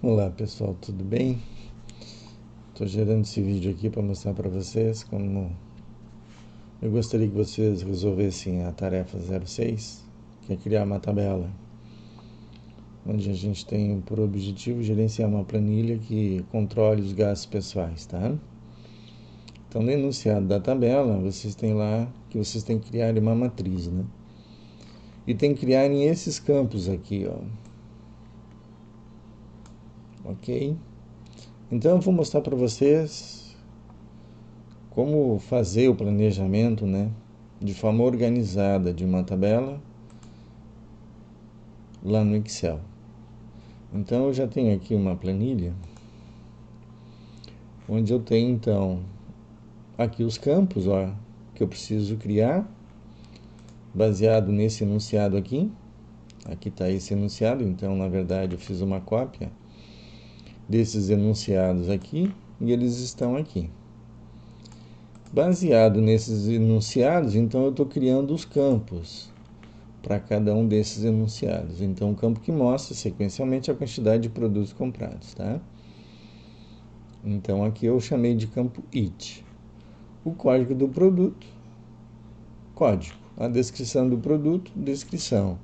Olá pessoal, tudo bem? Estou gerando esse vídeo aqui para mostrar para vocês como eu gostaria que vocês resolvessem a tarefa 06, que é criar uma tabela, onde a gente tem por objetivo gerenciar uma planilha que controle os gastos pessoais, tá? Então, no enunciado da tabela, vocês têm lá que vocês têm que criar uma matriz, né? E tem que criar em esses campos aqui, ó. Ok? Então, eu vou mostrar para vocês como fazer o planejamento, né, de forma organizada de uma tabela lá no Excel. Então eu já tenho aqui uma planilha onde eu tenho então aqui os campos, ó, que eu preciso criar baseado nesse enunciado aqui. Aqui está esse enunciado, então na verdade eu fiz uma cópia desses enunciados aqui e eles estão aqui. Baseado nesses enunciados, então eu estou criando os campos para cada um desses enunciados. Então, o campo que mostra sequencialmente a quantidade de produtos comprados, tá? Então, aqui eu chamei de campo IT. O código do produto, código. A descrição do produto, descrição.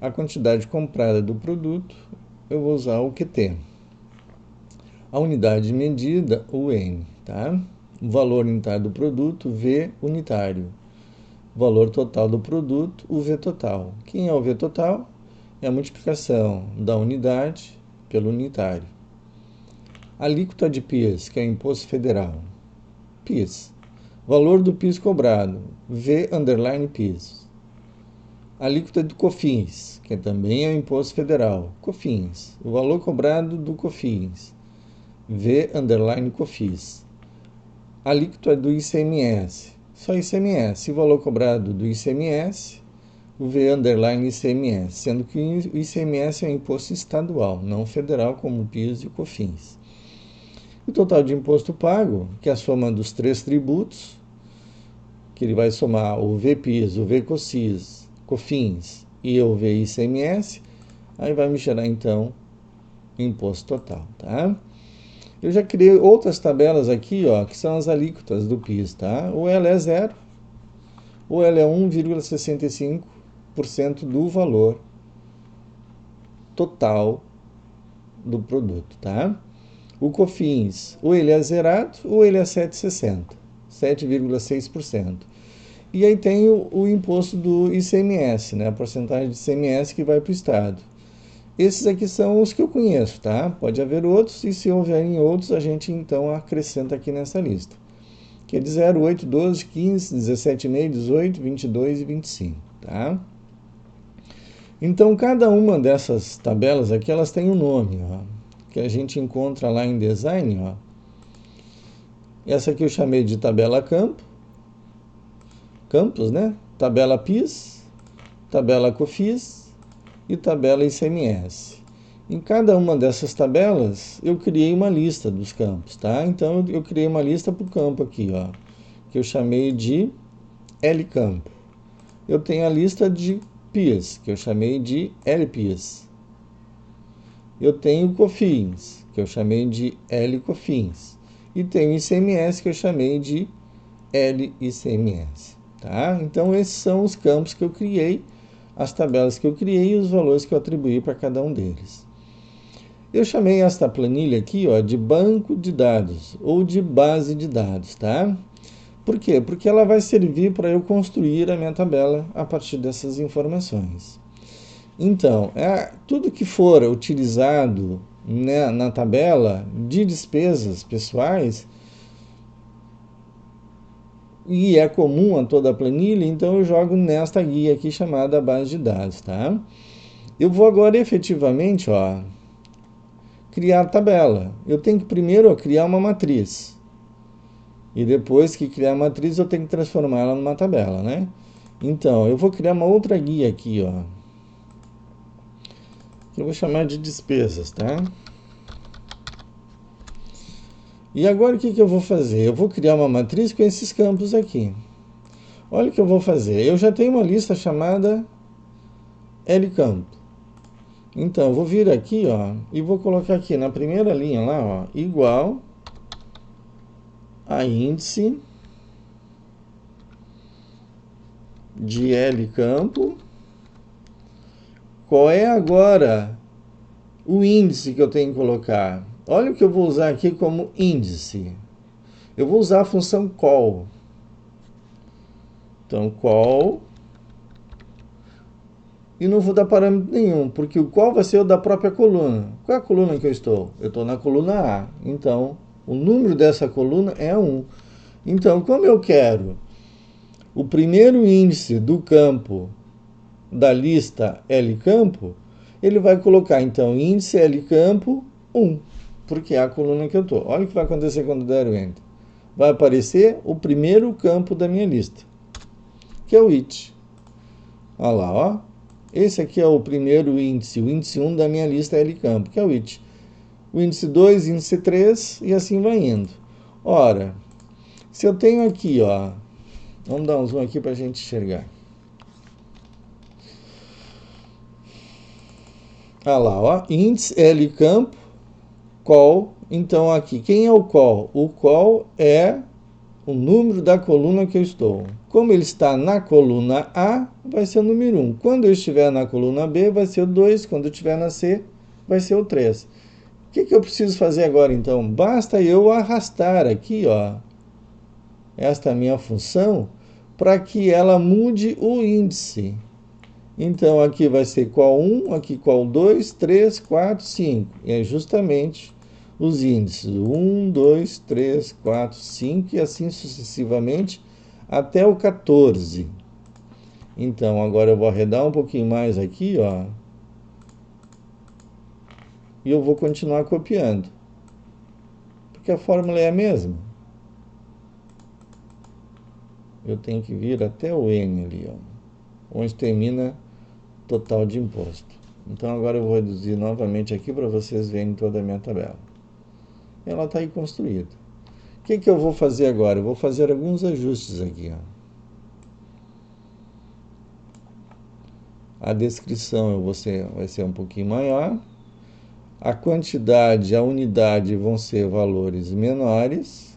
A quantidade comprada do produto, eu vou usar o QT. A unidade de medida, o N, tá? O valor unitário do produto, V unitário. Valor total do produto, o V total. Quem é o V total? É a multiplicação da unidade pelo unitário. Alíquota de PIS, que é o Imposto Federal. PIS. Valor do PIS cobrado, V underline PIS. Alíquota de COFINS, que também é o Imposto Federal. COFINS. O valor cobrado do COFINS, V underline COFINS. Alíquota do ICMS. Só ICMS, o valor cobrado do ICMS, o V underline ICMS, sendo que o ICMS é um imposto estadual, não federal, como o PIS e o COFINS. O total de imposto pago, que é a soma dos três tributos, que ele vai somar o VPIS, o COFINS e o VICMS, aí vai me gerar então o imposto total, tá? Eu já criei outras tabelas aqui, ó, que são as alíquotas do PIS, tá? Ou ela é 0, ou ela é 1,65% do valor total do produto, tá? O COFINS, ou ele é zerado, ou ele é 7,60%, 7,6%. E aí tem o imposto do ICMS, né? A porcentagem de ICMS que vai para o Estado. Esses aqui são os que eu conheço, tá? Pode haver outros, e se houverem outros, a gente então acrescenta aqui nessa lista. Que é de 0, 8, 12, 15, 17,5, 18, 22 e 25, tá? Então, cada uma dessas tabelas aqui, elas têm um nome, ó, que a gente encontra lá em design, ó. Essa aqui eu chamei de tabela campos, né? Tabela PIS, tabela COFINS e tabela ICMS. Em cada uma dessas tabelas, eu criei uma lista dos campos, tá? Então, eu criei uma lista para o campo aqui, ó, que eu chamei de LCampo. Eu tenho a lista de PIS, que eu chamei de LPIS. Eu tenho COFINS, que eu chamei de LCOFINS. E tenho ICMS, que eu chamei de LICMS, tá? Então, esses são os campos que eu criei, as tabelas que eu criei e os valores que eu atribuí para cada um deles. Eu chamei esta planilha aqui, ó, de banco de dados ou de base de dados, tá? Por quê? Porque ela vai servir para eu construir a minha tabela a partir dessas informações. Então, tudo que for utilizado, né, na tabela de despesas pessoais, e é comum a toda a planilha, então eu jogo nesta guia aqui chamada base de dados, tá? Eu vou agora efetivamente, ó, criar a tabela. Eu tenho que primeiro criar uma matriz. E depois que criar a matriz, eu tenho que transformar ela numa tabela, né? Então, eu vou criar uma outra guia aqui, ó, que eu vou chamar de despesas, tá? E agora o que eu vou fazer? Eu vou criar uma matriz com esses campos aqui. Olha o que eu vou fazer. Eu já tenho uma lista chamada LCampo. Então, eu vou vir aqui, ó, e vou colocar aqui na primeira linha lá, ó, igual a índice de L campo. Qual é agora o índice que eu tenho que colocar? Olha o que eu vou usar aqui como índice. Eu vou usar a função call. Então, call. E não vou dar parâmetro nenhum, porque o qual vai ser o da própria coluna. Qual é a coluna que eu estou? Eu estou na coluna A. Então, o número dessa coluna é 1. Então, como eu quero o primeiro índice do campo da lista L campo, ele vai colocar, então, índice L campo 1, porque é a coluna que eu estou. Olha o que vai acontecer quando der o Enter. Vai aparecer o primeiro campo da minha lista, que é o it. Olha lá, ó. Esse aqui é o primeiro índice, o índice 1 da minha lista L campo, que é o it. O índice 2, índice 3 e assim vai indo. Ora, se eu tenho aqui, ó, vamos dar um zoom aqui para a gente enxergar. Olha lá, ó, índice L campo, call. Então aqui, quem é o call? O call é o número da coluna que eu estou. Como ele está na coluna A, vai ser o número 1. Quando eu estiver na coluna B, vai ser o 2. Quando eu estiver na C, vai ser o 3. O que eu preciso fazer agora, então? Basta eu arrastar aqui, ó, esta minha função, para que ela mude o índice. Então, aqui vai ser qual 1, aqui qual 2, 3, 4, 5. E é justamente os índices 1, 2, 3, 4, 5 e assim sucessivamente até o 14. Então, agora eu vou arredar um pouquinho mais aqui, ó. E eu vou continuar copiando. Porque a fórmula é a mesma. Eu tenho que vir até o N ali, ó, onde termina total de imposto. Então, agora eu vou reduzir novamente aqui para vocês verem toda a minha tabela. Ela está aí construída. O que eu vou fazer agora? Eu vou fazer alguns ajustes aqui, ó. A descrição vai ser um pouquinho maior. A quantidade, a unidade vão ser valores menores.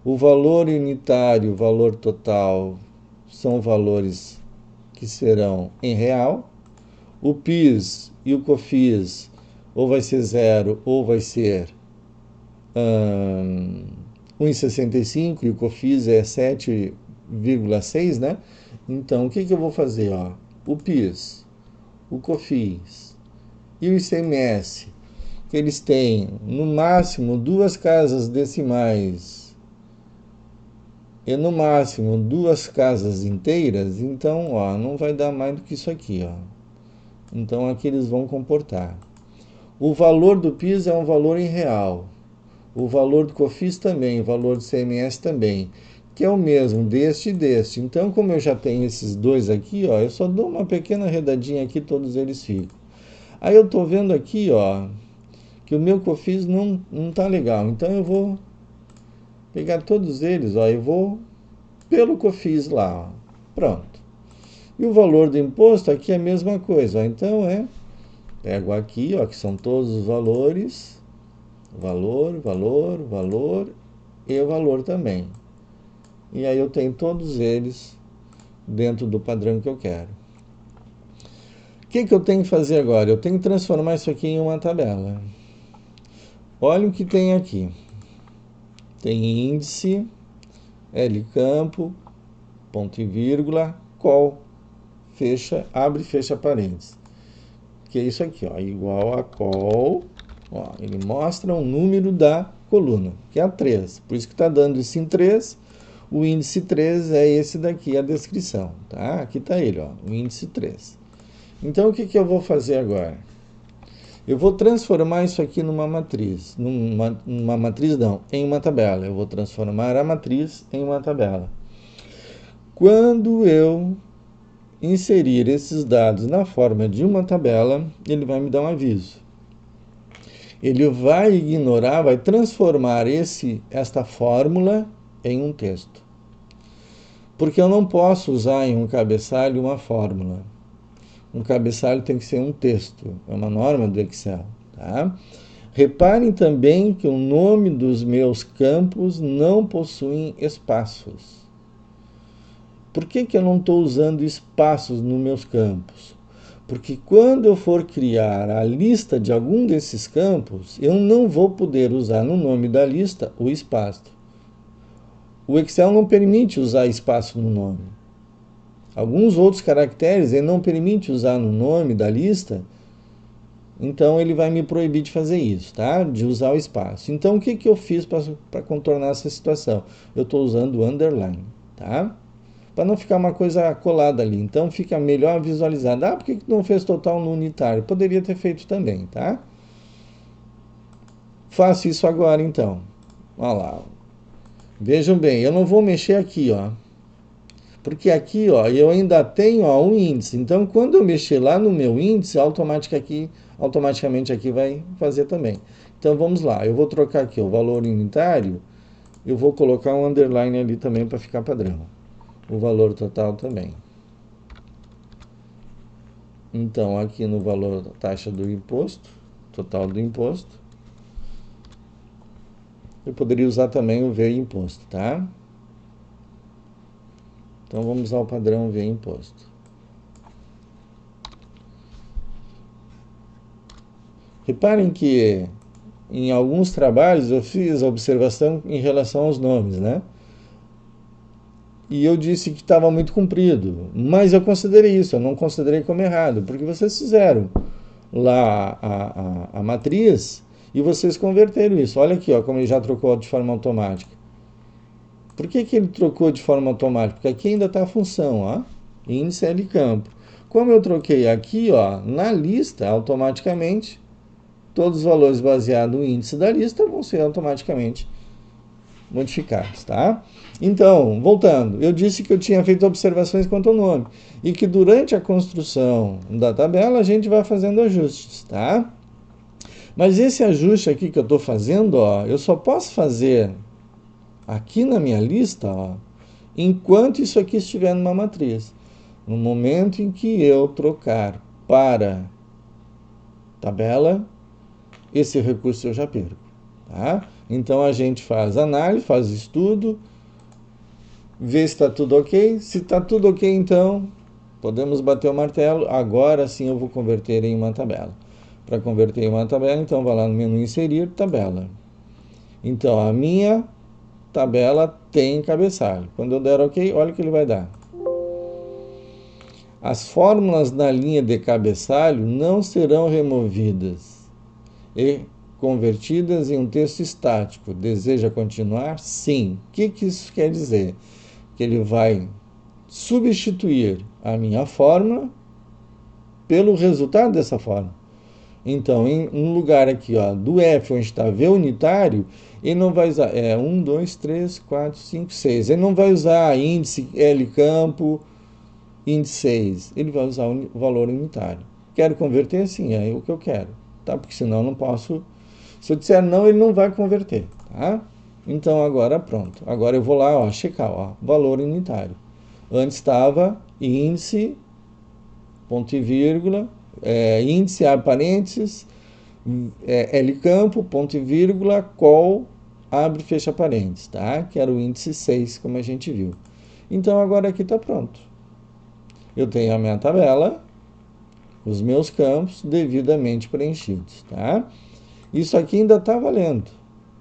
O valor unitário, o valor total, são valores que serão em real. O PIS e o COFINS ou vai ser 0 ou vai ser 1,65 e o COFINS é 7,6, né? Então, o que eu vou fazer? Ó? O PIS, o COFINS e o ICMS, que eles têm, no máximo, 2 casas decimais e, no máximo, 2 casas inteiras, então, ó, não vai dar mais do que isso aqui, ó. Então, aqui eles vão comportar. O valor do PIS é um valor em real. O valor do COFINS também, o valor do ICMS também, que é o mesmo deste e deste. Então, como eu já tenho esses dois aqui, ó, eu só dou uma pequena arredadinha aqui, todos eles ficam. Aí eu estou vendo aqui, ó, que o meu COFINS não está legal. Então, eu vou pegar todos eles, ó, e vou pelo COFINS lá, ó. Pronto. E o valor do imposto aqui é a mesma coisa, ó. Então, pego aqui, ó, que são todos os valores, valor, valor, valor e o valor também. E aí eu tenho todos eles dentro do padrão que eu quero. O que eu tenho que fazer agora? Eu tenho que transformar isso aqui em uma tabela. Olha o que tem aqui. Tem índice, L campo, ponto e vírgula, call, fecha, abre e fecha parênteses. Que é isso aqui, ó, igual a call. Ó, ele mostra o número da coluna, que é a 3. Por isso que está dando isso em 3. O índice 3 é esse daqui, a descrição. Tá? Aqui está ele, ó, o índice 3. Então, o que eu vou fazer agora? Eu vou transformar isso aqui numa matriz. Numa matriz não, em uma tabela. Eu vou transformar a matriz em uma tabela. Quando eu inserir esses dados na forma de uma tabela, ele vai me dar um aviso. Ele vai ignorar, vai transformar esta fórmula em um texto. Porque eu não posso usar em um cabeçalho uma fórmula. Um cabeçalho tem que ser um texto, é uma norma do Excel, tá? Reparem também que o nome dos meus campos não possuem espaços. Por que eu não estou usando espaços nos meus campos? Porque quando eu for criar a lista de algum desses campos, eu não vou poder usar no nome da lista o espaço. O Excel não permite usar espaço no nome. Alguns outros caracteres ele não permite usar no nome da lista, então ele vai me proibir de fazer isso, tá? De usar o espaço. Então o que eu fiz para contornar essa situação? Eu estou usando o underline, tá? Para não ficar uma coisa colada ali. Então fica melhor visualizado. Ah, por que não fez total no unitário? Poderia ter feito também, tá? Faço isso agora então. Olha lá. Vejam bem, eu não vou mexer aqui, ó. Porque aqui, ó, eu ainda tenho, ó, um índice. Então, quando eu mexer lá no meu índice, automaticamente aqui vai fazer também. Então, vamos lá. Eu vou trocar aqui o valor unitário. Eu vou colocar um underline ali também para ficar padrão. O valor total também. Então, aqui no valor da taxa do imposto, total do imposto, eu poderia usar também o V imposto, tá? Então, vamos usar o padrão V imposto. Reparem que em alguns trabalhos eu fiz a observação em relação aos nomes, né? E eu disse que estava muito comprido, mas eu considerei isso, eu não considerei como errado, porque vocês fizeram lá a matriz e vocês converteram isso. Olha aqui, ó, como ele já trocou de forma automática. Por que ele trocou de forma automática? Porque aqui ainda está a função, ó, índice L campo. Como eu troquei aqui, ó, na lista, automaticamente, todos os valores baseados no índice da lista vão ser automaticamente modificados, tá? Então, voltando, eu disse que eu tinha feito observações quanto ao nome e que durante a construção da tabela a gente vai fazendo ajustes, tá? Mas esse ajuste aqui que eu estou fazendo, ó, eu só posso fazer aqui na minha lista, ó, enquanto isso aqui estiver numa matriz. No momento em que eu trocar para tabela, esse recurso eu já perco, tá? Então a gente faz análise, faz estudo, vê se está tudo ok. Se está tudo ok, então podemos bater o martelo. Agora sim eu vou converter em uma tabela. Para converter em uma tabela, então vai lá no menu inserir, tabela. Então a minha tabela tem cabeçalho. Quando eu der ok, olha o que ele vai dar. As fórmulas na linha de cabeçalho não serão removidas e convertidas em um texto estático. Deseja continuar? Sim. O que isso quer dizer? Que ele vai substituir a minha fórmula pelo resultado dessa fórmula. Então, em lugar aqui, ó, do F, onde está V unitário, ele não vai usar 1, 2, 3, 4, 5, 6. Ele não vai usar índice L campo, índice 6. Ele vai usar o valor unitário. Quero converter? Sim, é o que eu quero. Tá? Porque senão eu não posso. Se eu disser não, ele não vai converter. Tá? Então, agora pronto. Agora eu vou lá, ó, checar, ó, valor unitário. Antes estava índice, ponto e vírgula, índice, abre parênteses, L campo, ponto e vírgula, col, abre e fecha parênteses, tá? Que era o índice 6, como a gente viu. Então, agora aqui está pronto. Eu tenho a minha tabela, os meus campos devidamente preenchidos, tá? Isso aqui ainda está valendo,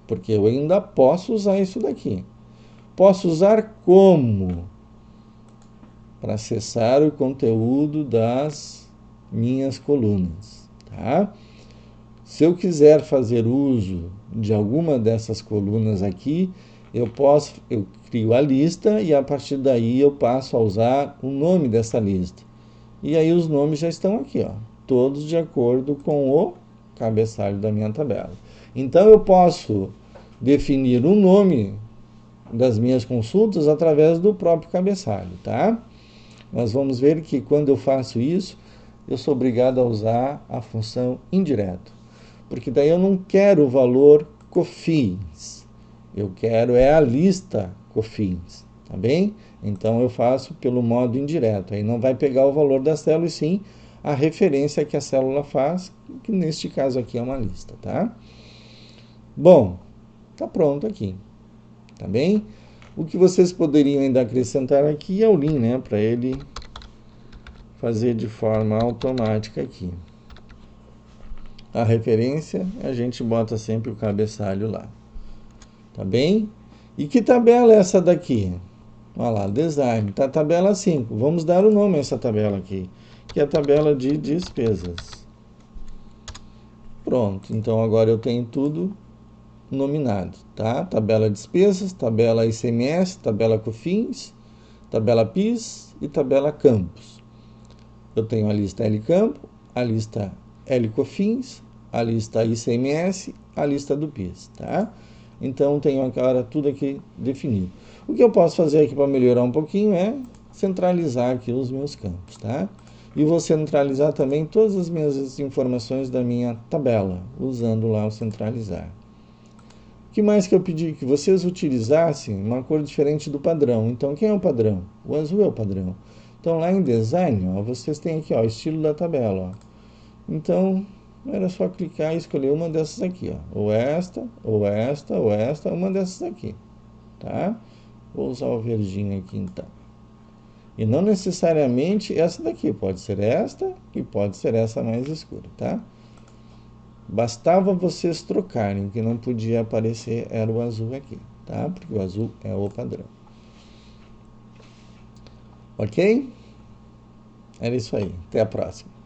porque eu ainda posso usar isso daqui. Posso usar como? Para acessar o conteúdo das minhas colunas, tá? Se eu quiser fazer uso de alguma dessas colunas aqui, eu crio a lista e a partir daí eu passo a usar o nome dessa lista. E aí os nomes já estão aqui, ó, todos de acordo com o cabeçalho da minha tabela. Então eu posso definir o nome das minhas consultas através do próprio cabeçalho, tá? Nós vamos ver que quando eu faço isso, eu sou obrigado a usar a função indireto. Porque daí eu não quero o valor COFINS. Eu quero a lista COFINS, tá bem? Então eu faço pelo modo indireto. Aí não vai pegar o valor da célula e sim a referência que a célula faz, que neste caso aqui é uma lista, tá? Bom, tá pronto aqui, tá bem? O que vocês poderiam ainda acrescentar aqui é o lin, né, para ele fazer de forma automática aqui. A referência, a gente bota sempre o cabeçalho lá, tá bem? E que tabela é essa daqui? Olha lá, design, tá tabela 5. Vamos dar o nome a essa tabela aqui, que é a tabela de despesas. Pronto, então agora eu tenho tudo nominado, tá? Tabela despesas, tabela ICMS, tabela COFINS, tabela PIS e tabela campos. Eu tenho a lista L campo, a lista L COFINS, a lista ICMS, a lista do PIS, tá? Então tenho agora tudo aqui definido. O que eu posso fazer aqui para melhorar um pouquinho é centralizar aqui os meus campos, tá? E vou centralizar também todas as minhas informações da minha tabela, usando lá o centralizar. O que mais que eu pedi? Que vocês utilizassem uma cor diferente do padrão. Então, quem é o padrão? O azul é o padrão. Então, lá em Design, ó, vocês têm aqui, ó, estilo da tabela. Ó. Então, era só clicar e escolher uma dessas aqui. Ó. Ou esta, ou esta, ou esta, uma dessas aqui. Tá? Vou usar o verdinho aqui, então. E não necessariamente essa daqui. Pode ser esta e pode ser essa mais escura, tá? Bastava vocês trocarem, o que não podia aparecer era o azul aqui, tá? Porque o azul é o padrão. Ok? Era isso aí. Até a próxima.